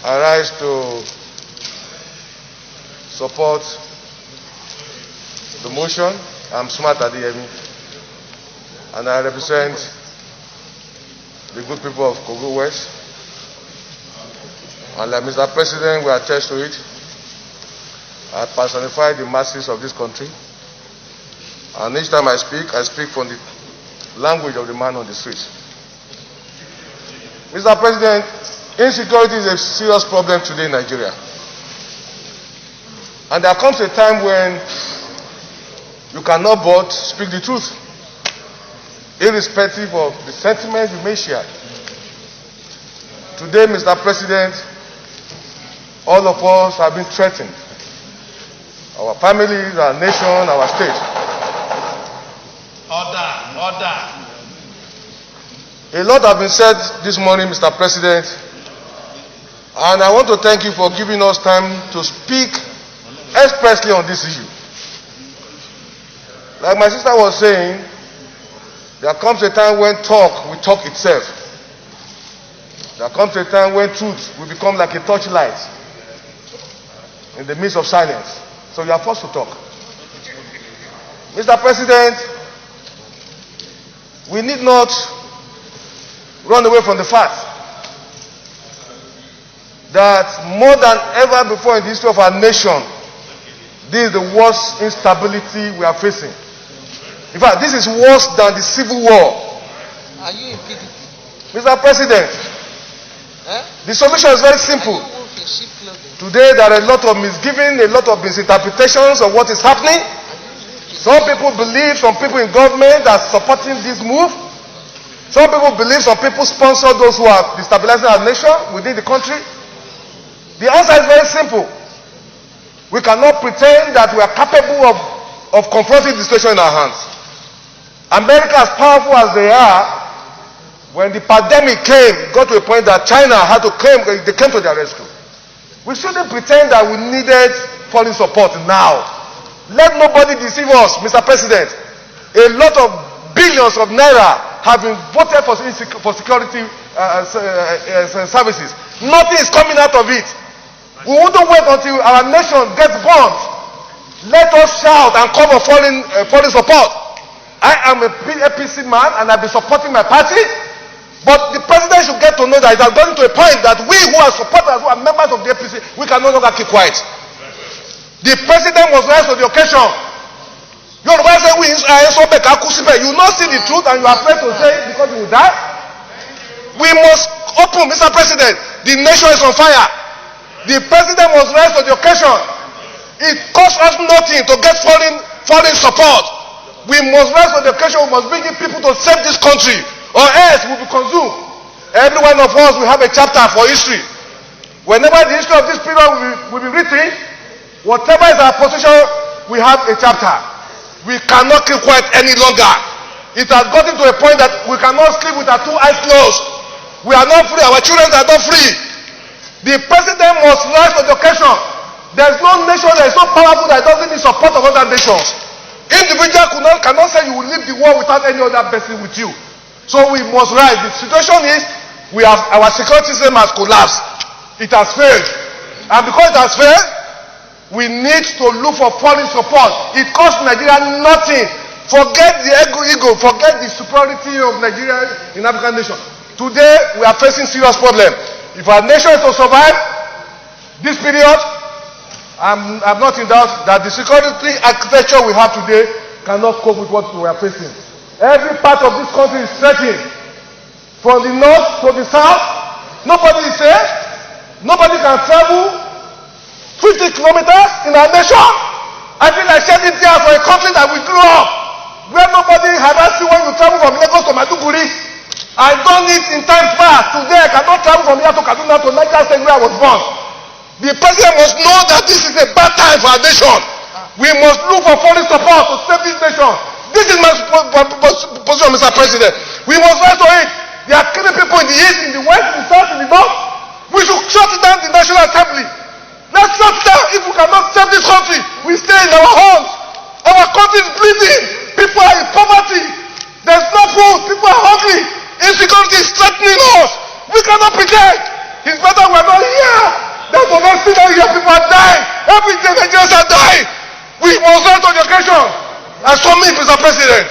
I rise to support the motion. I'm Smart Adeyemi, and I represent the good people of Kogi West. And like Mr. President will attest to it, I personify the masses of this country. And each time I speak from the language of the man on the streets. Mr. President, insecurity is a serious problem today in Nigeria. And there comes a time when you cannot but speak the truth, irrespective of the sentiments you may share. Today, Mr. President, all of us have been threatened. Our families, our nation, our state. Order. A lot has been said this morning, Mr. President, and I want to thank you for giving us time to speak expressly on this issue. Like my sister was saying, there comes a time when talk will talk itself. There comes a time when truth will become like a torchlight in the midst of silence. So you are forced to talk. Mr. President, we need not run away from the fact that more than ever before in the history of our nation, this is the worst instability we are facing. In fact, this is worse than the Civil War. Are you in PDP? Mr. President, the solution is very simple. Today there are a lot of misgiving, a lot of misinterpretations of what is happening. Some people believe, some people in government are supporting this move. Some people believe, some people sponsor those who are destabilizing our nation within the country. The answer is very simple. We cannot pretend that we are capable of confronting the situation in our hands. America, as powerful as they are, when the pandemic came, it got to a point that China had to claim, they came to their rescue. We shouldn't pretend that we needed foreign support now. Let nobody deceive us, Mr. President. A lot of billions of naira have been voted for security services. Nothing is coming out of it. We wouldn't wait until our nation gets bombed. Let us shout and call for foreign support. I am a APC man and I've been supporting my party. But the president should get to know that it has gotten to a point that we who are supporters, who are members of the APC, we can no longer keep quiet. The president must rise to the occasion. You will not see the truth and you are afraid to say it because you will die. We must open, Mr. President. The nation is on fire. The president must rise to the occasion. It costs us nothing to get foreign support. We must rise to the occasion. We must bring in people to save this country, or else we will be consumed. Every one of us will have a chapter for history. Whenever the history of this period will be written, whatever is our position, we have a chapter. We cannot keep quiet any longer. It has gotten to a point that we cannot sleep with our two eyes closed. We are not free. Our children are not free. The president must rise to the occasion. There is no nation that is so powerful that doesn't need support of other nations. Individual cannot say you will leave the war without any other person with you. So we must rise. The situation is our security system has collapsed. It has failed. And because it has failed, we need to look for foreign support. It costs Nigeria nothing. Forget the ego, forget the superiority of Nigeria in African nation. Today, we are facing serious problem. If our nation is to survive this period, I'm not in doubt that the security architecture we have today cannot cope with what we are facing. Every part of this country is threatened. From the north to the south, nobody is safe. Nobody can travel 50 kilometers in our nation. I feel like shedding tears for a country that we grew up, where nobody had asked you when you travel from Lagos to Maiduguri. I done it in time past. Today I cannot travel from here to Kaduna to Niger State where I was born. The president must know that this is a bad time for our nation. We must look for foreign support to save this nation. This is my position, Mr. President. We must rise to it. They are killing people in the east, in the west, in the south, in the north. We should shut down the National Assembly. Let's shut down. If we cannot save this country, we stay in our homes. Our country is bleeding. People are in poverty. There's no food. People are hungry. Insecurity is threatening us. We cannot pretend. It's better we're not here. must not sit down here. People are dying. Every day Nigerians are dying. We must go to education. As for me, Mr. President,